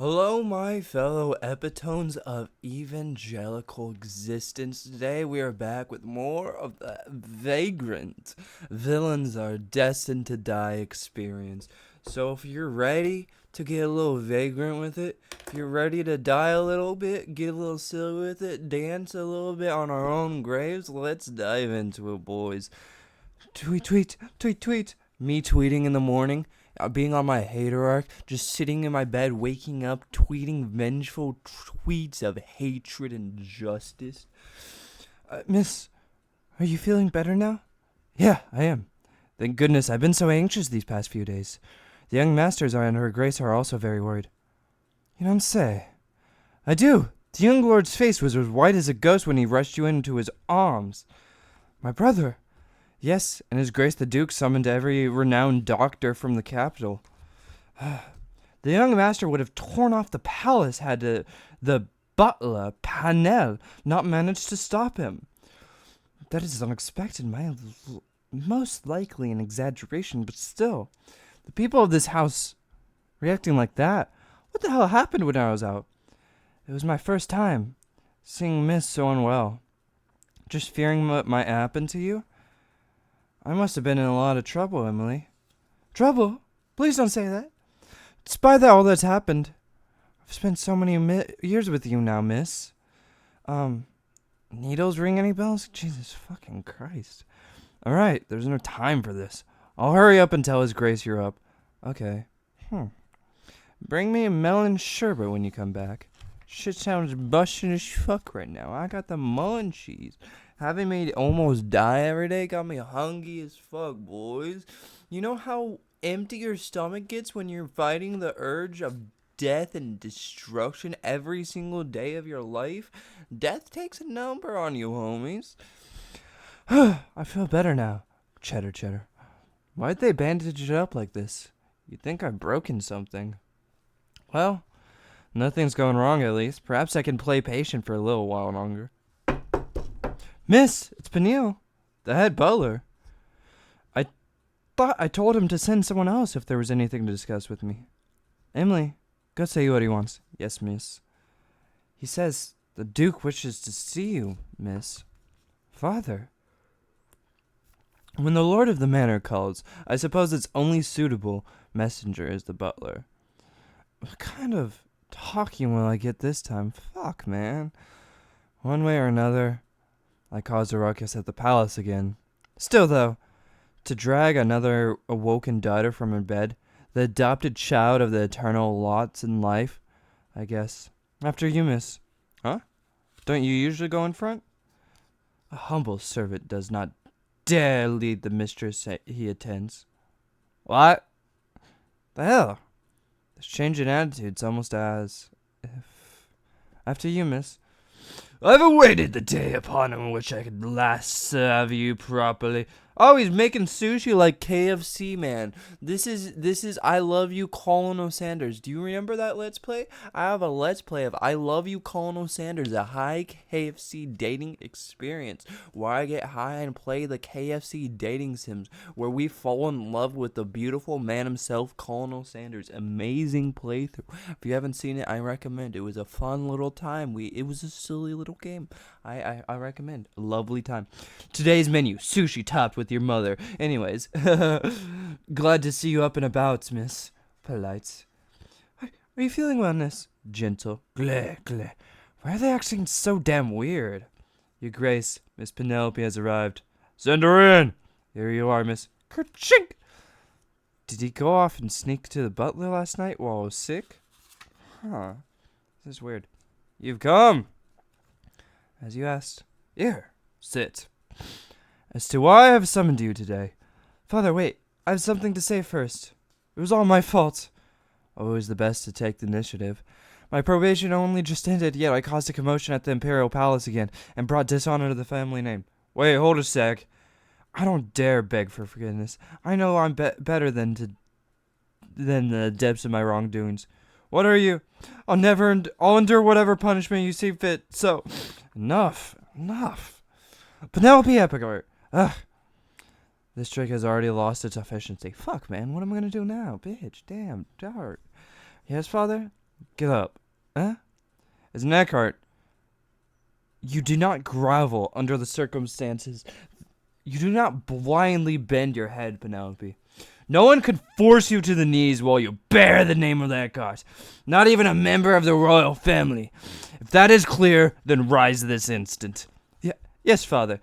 Hello, my fellow epitones of evangelical existence. Today we are back with more of the vagrant villains are destined to die experience. So if you're ready to get a little vagrant with it, if you're ready to die a little bit, get a little silly with it, dance a little bit on our own graves, let's dive into it, boys. Tweet, tweet, tweet, tweet. Me tweeting in the morning, being on my hater arc, just sitting in my bed, waking up, tweeting vengeful tweets of hatred and justice. Miss, are you feeling better now? Yeah, I am. Thank goodness, I've been so anxious these past few days. The young masters and her grace are also very worried. You don't say. I do. The young lord's face was as white as a ghost when he rushed you into his arms. My brother. Yes, and His Grace the Duke summoned every renowned doctor from the capital. The young master would have torn off the palace had the butler, Panel, not managed to stop him. That is unexpected, most likely an exaggeration, but still. The people of this house reacting like that. What the hell happened when I was out? It was my first time seeing Miss so unwell. Just fearing what might happen to you? I must have been in a lot of trouble, Emily. Trouble? Please don't say that. Despite all that's happened, I've spent so many years with you now, miss. Needles ring any bells? Jesus fucking Christ. Alright, there's no time for this. I'll hurry up and tell His Grace you're up. Okay. Bring me a melon sherbet when you come back. Shit sounds busting as fuck right now. I got the munchies. Having me almost die every day got me hungry as fuck, boys. You know how empty your stomach gets when you're fighting the urge of death and destruction every single day of your life? Death takes a number on you, homies. I feel better now. Cheddar, cheddar. Why'd they bandage it up like this? You'd think I've broken something. Well, nothing's going wrong at least. Perhaps I can play patient for a little while longer. Miss, it's Peniel, the head butler. I thought I told him to send someone else if there was anything to discuss with me. Emily, go say what he wants. Yes, miss. He says the Duke wishes to see you, miss. Father. When the lord of the manor calls, I suppose its only suitable messenger is the butler. What kind of talking will I get this time? Fuck, man. One way or another, I caused a ruckus at the palace again. Still, though, to drag another awoken daughter from her bed, the adopted child of the eternal lots in life, I guess. After you, miss. Huh? Don't you usually go in front? A humble servant does not dare lead the mistress he attends. What? The hell? This change in attitude's almost as if... After you, miss. I've awaited the day upon which I could last serve you properly. Oh, he's making sushi like KFC, man. This is I Love You, Colonel Sanders. Do you remember that Let's Play? I have a Let's Play of I Love You, Colonel Sanders, a high KFC dating experience where I get high and play the KFC dating sims where we fall in love with the beautiful man himself, Colonel Sanders. Amazing playthrough. If you haven't seen it, I recommend. It was a fun little time. It was a silly little game. I recommend. A lovely time. Today's menu, sushi topped with your mother. Anyways, glad to see you up and about, miss. Polite. Are you feeling well, miss? Gentle. Gleh. Why are they acting so damn weird? Your Grace, Miss Penelope has arrived. Send her in. Here you are, miss. Kerchink! Did he go off and sneak to the butler last night while I was sick? Huh. This is weird. You've come. As you asked. Here, sit. As to why I have summoned you today. Father, wait. I have something to say first. It was all my fault. Always the best to take the initiative. My probation only just ended, yet I caused a commotion at the Imperial Palace again, and brought dishonor to the family name. Wait, hold a sec. I don't dare beg for forgiveness. I know I'm better than the depths of my wrongdoings. What are you? I'll endure whatever punishment you see fit. So, enough. Penelope Epicart. Ugh. This trick has already lost its efficiency. Fuck, man. What am I gonna do now? Bitch. Damn. Dark. Yes, father? Get up. Huh? As an Eckhart, you do not grovel under the circumstances. You do not blindly bend your head, Penelope. No one could force you to the knees while you bear the name of that god. Not even a member of the royal family. If that is clear, then rise this instant. Yeah, yes, father.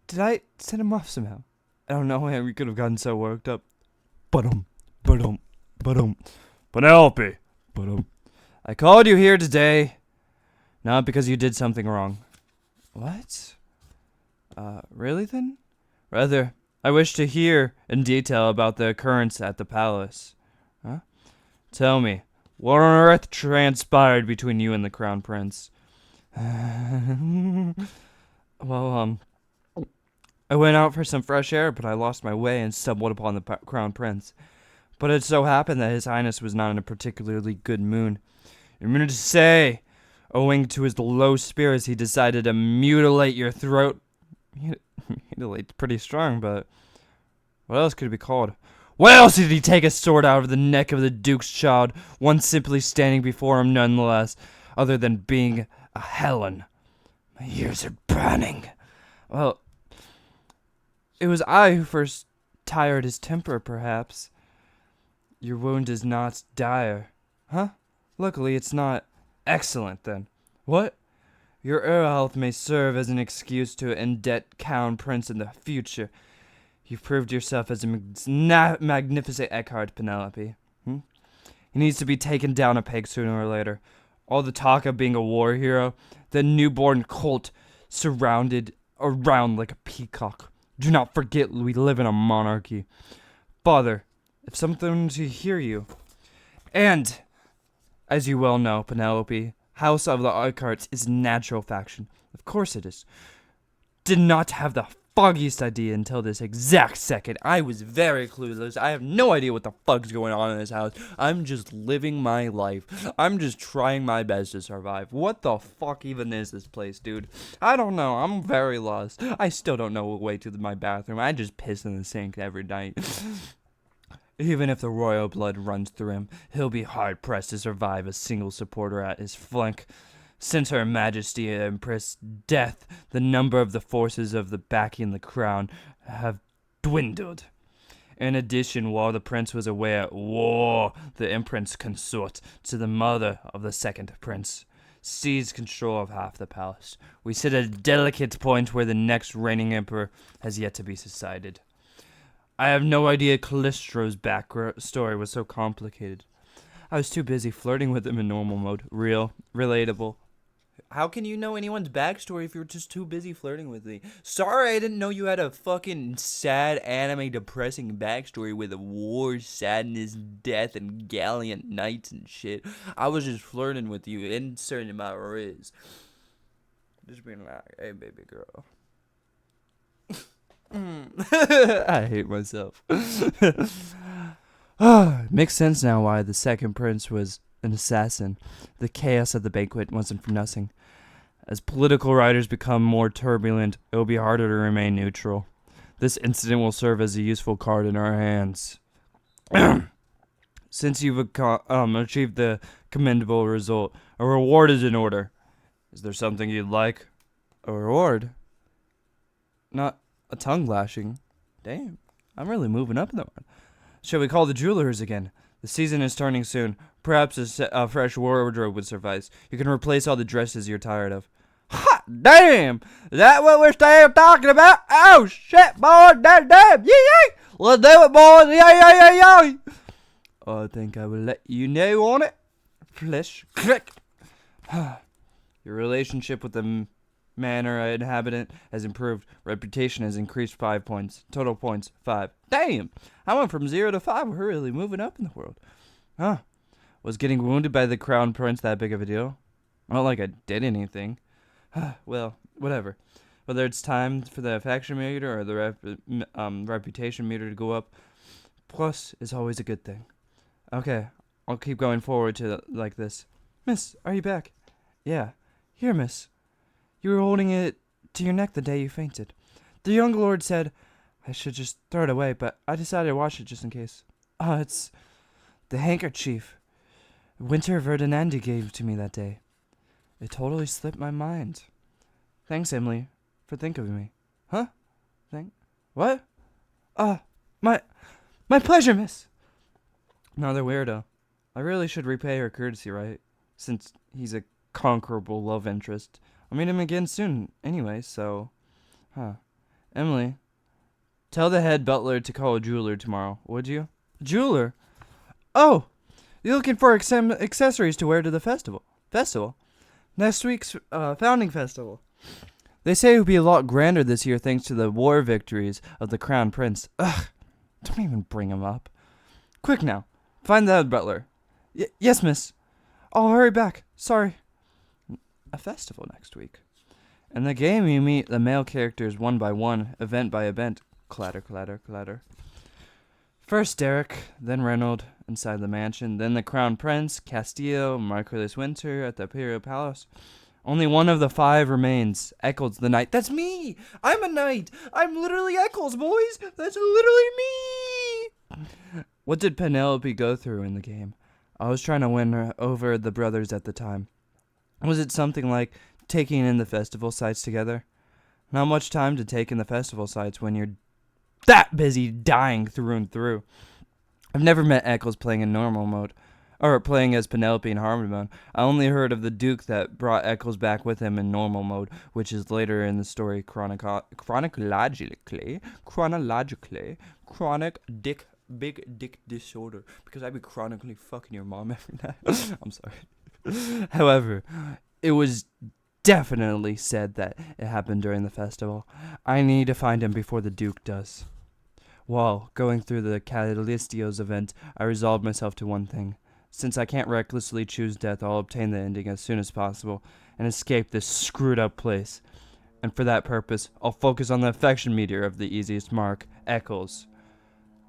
Did I set him off somehow? I don't know how we could have gotten so worked up. Ba-dum, ba-dum, ba-dum. Penelope, ba-dum. I called you here today, not because you did something wrong. What? Really then? Rather, I wish to hear in detail about the occurrence at the palace. Huh? Tell me, what on earth transpired between you and the Crown Prince? Well, I went out for some fresh air, but I lost my way and stumbled upon the Crown Prince. But it so happened that His Highness was not in a particularly good mood. You mean to say, owing to his low spirits, he decided to mutilate your throat? Mutilate's pretty strong, but what else could it be called? What else did he take a sword out of the neck of the Duke's child, one simply standing before him nonetheless, other than being a Helen? My ears are burning. Well, it was I who first tired his temper, perhaps. Your wound is not dire. Huh? Luckily, it's not excellent, then. What? Your ill health may serve as an excuse to indebt Crown Prince in the future. You've proved yourself as a magnificent Eckhart, Penelope. He needs to be taken down a peg sooner or later. All the talk of being a war hero, the newborn colt surrounded around like a peacock. Do not forget we live in a monarchy. Father, if something to hear you. And, as you well know, Penelope, House of the Eckharts is natural faction. Of course it is. Did not have the foggiest idea until this exact second. I was very clueless. I have no idea what the fuck's going on in this house. I'm just living my life. I'm just trying my best to survive. What the fuck even is this place, dude? I don't know. I'm very lost. I still don't know the way to my bathroom. I just piss in the sink every night. Even if the royal blood runs through him, he'll be hard-pressed to survive a single supporter at his flank. Since Her Majesty Empress' death, the number of the forces of the backing the crown have dwindled. In addition, while the prince was away at war, the empress consort to the mother of the second prince seized control of half the palace. We sit at a delicate point where the next reigning emperor has yet to be decided. I have no idea Callistro's backstory was so complicated. I was too busy flirting with him in normal mode. Real, relatable. How can you know anyone's backstory if you're just too busy flirting with me? Sorry, I didn't know you had a fucking sad, anime, depressing backstory with war, sadness, death, and gallant knights and shit. I was just flirting with you, inserting my riz. Just being like, hey, baby girl. I hate myself. Makes sense now why the second prince was an assassin. The chaos of the banquet wasn't for nothing. As political writers become more turbulent, it will be harder to remain neutral. This incident will serve as a useful card in our hands. Since you've achieved the commendable result, a reward is in order. Is there something you'd like? A reward? Not a tongue lashing. Damn, I'm really moving up in that one. Shall we call the jewelers again? The season is turning soon. Perhaps a fresh wardrobe would suffice. You can replace all the dresses you're tired of. Ha! Damn! Is that what we're still talking about? Oh, shit, boy! Damn! Yee! Let's do it, boys! Yay! I think I will let you know on it. Flesh. Click! Your relationship with the manor inhabitant has improved. Reputation has increased 5 points. Total points, 5. Damn! I went from 0 to 5. We're really moving up in the world. Huh. Was getting wounded by the crown prince that big of a deal? Not like I did anything. Well, whatever. Whether it's time for the faction meter or the reputation meter to go up, plus is always a good thing. Okay, I'll keep going forward to like this. Miss, are you back? Yeah. Here, miss. You were holding it to your neck the day you fainted. The young lord said I should just throw it away, but I decided to wash it just in case. It's the handkerchief. Winter Ferdinandi gave to me that day. It totally slipped my mind. Thanks, Emily, for thinking of me. Huh? What? My pleasure, miss. Another weirdo. I really should repay her courtesy, right? Since he's a conquerable love interest. I'll meet him again soon anyway, so... Emily, tell the head butler to call a jeweler tomorrow, would you? Jeweler? Oh! You're looking for accessories to wear to the festival. Next week's founding festival. They say it will be a lot grander this year thanks to the war victories of the Crown Prince. Ugh, don't even bring him up. Quick now, find the head butler. Yes, miss. I'll hurry back. Sorry. A festival next week. In the game, you meet the male characters one by one, event by event. Clatter, clatter, clatter. First Derek, then Reynold inside the mansion, then the Crown Prince, Castillo, Marcellus Winter at the Imperial Palace. Only one of the 5 remains. Eccles the Knight. That's me! I'm a knight! I'm literally Eccles, boys! That's literally me! What did Penelope go through in the game? I was trying to win her over the brothers at the time. Was it something like taking in the festival sites together? Not much time to take in the festival sites when you're that busy dying through and through. I've never met Eccles playing in normal mode, or playing as Penelope in harmony mode. I only heard of the Duke that brought Eccles back with him in normal mode, which is later in the story chronologically, big dick disorder, because I be chronically fucking your mom every night. I'm sorry. However, it was definitely said that it happened during the festival. I need to find him before the Duke does. While going through the Callistios event, I resolved myself to one thing. Since I can't recklessly choose death, I'll obtain the ending as soon as possible and escape this screwed up place. And for that purpose, I'll focus on the affection meter of the easiest mark, Eccles.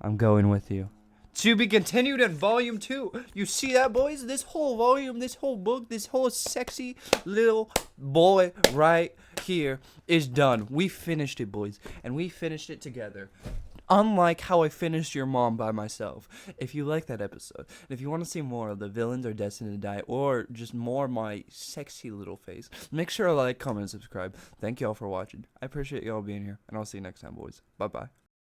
I'm going with you. To be continued in volume 2. You see that, boys? This whole volume, this whole book, this whole sexy little boy right here is done. We finished it, boys. And we finished it together. Unlike how I finished your mom by myself. If you like that episode, and if you want to see more of the villains are destined to die, or just more of my sexy little face, make sure to like, comment, and subscribe. Thank you all for watching. I appreciate y'all being here, and I'll see you next time, boys. Bye-bye.